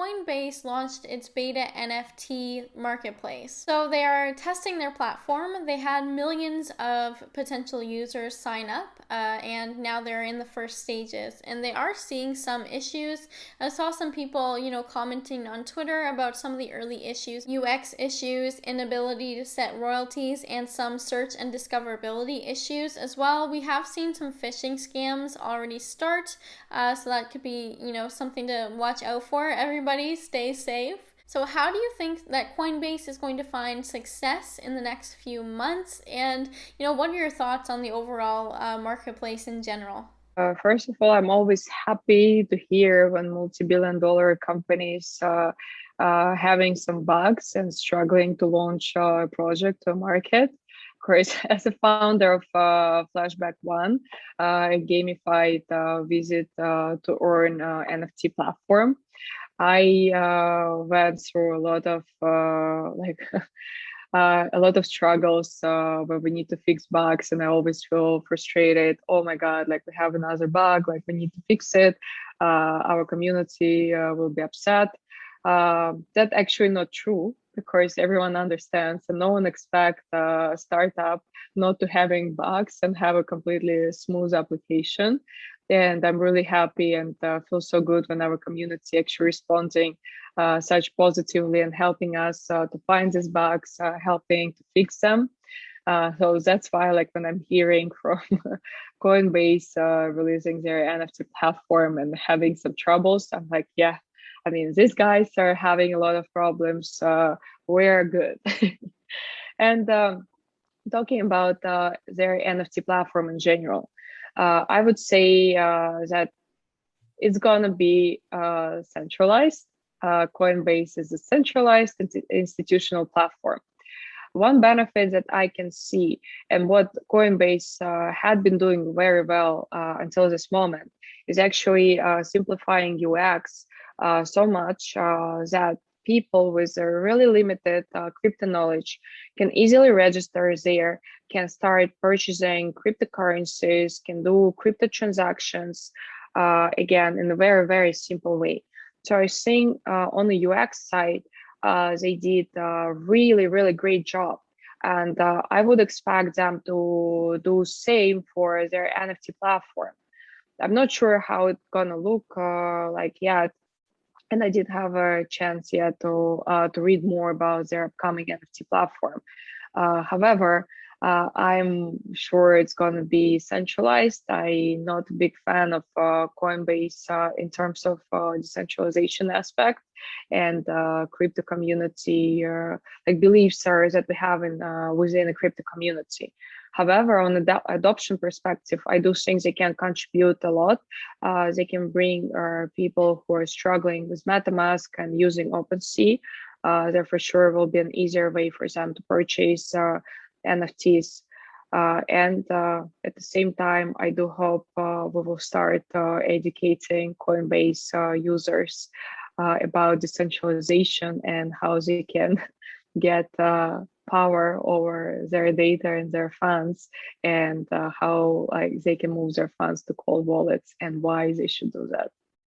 Coinbase launched its beta NFT marketplace. So they are testing their platform. They had millions of potential users sign up, and now they're in the first stages. And they are seeing some issues. I saw some people, commenting on Twitter about some of the early issues, UX issues, inability to set royalties, and some search and discoverability issues as well. We have seen some phishing scams already start, so that could be, something to watch out for. Everybody stay safe. So how do you think that Coinbase is going to find success in the next few months? And, what are your thoughts on the overall marketplace in general? First of all, I'm always happy to hear when multi-billion-dollar companies having some bugs and struggling to launch a project to a market. Of course, as a founder of Flashback One, a gamified visit to earn NFT platform, I went through a lot of a lot of struggles where we need to fix bugs, and I always feel frustrated. Oh my god, like we have another bug, like we need to fix it. Our community will be upset. That's actually not true, because everyone understands and no one expects a startup not to having bugs and have a completely smooth application. And I'm really happy and feel so good when our community actually responding such positively and helping us to find these bugs, helping to fix them. So that's why, like, when I'm hearing from Coinbase releasing their NFT platform and having some troubles, I'm like, yeah, I mean, these guys are having a lot of problems. We're good. And talking about their NFT platform in general, I would say that it's gonna be centralized. Coinbase is a centralized institutional platform. One benefit that I can see, and what Coinbase had been doing very well until this moment, is actually simplifying UX so much that people with a really limited crypto knowledge can easily register there, can start purchasing cryptocurrencies, can do crypto transactions, again, in a very, very simple way. So I think on the UX side, they did a really, really great job. And I would expect them to do same for their NFT platform. I'm not sure how it's gonna look like yet, and I did have a chance yet to read more about their upcoming NFT platform. However, I'm sure it's going to be centralized. I'm not a big fan of Coinbase in terms of decentralization aspect and crypto community like beliefs are that we have in within the crypto community. However, on the adoption perspective, I do think they can contribute a lot. They can bring people who are struggling with MetaMask and using OpenSea. There for sure will be an easier way for them to purchase NFTs. And at the same time, I do hope we will start educating Coinbase users about decentralization and how they can get power over their data and their funds, and how like they can move their funds to cold wallets and why they should do that.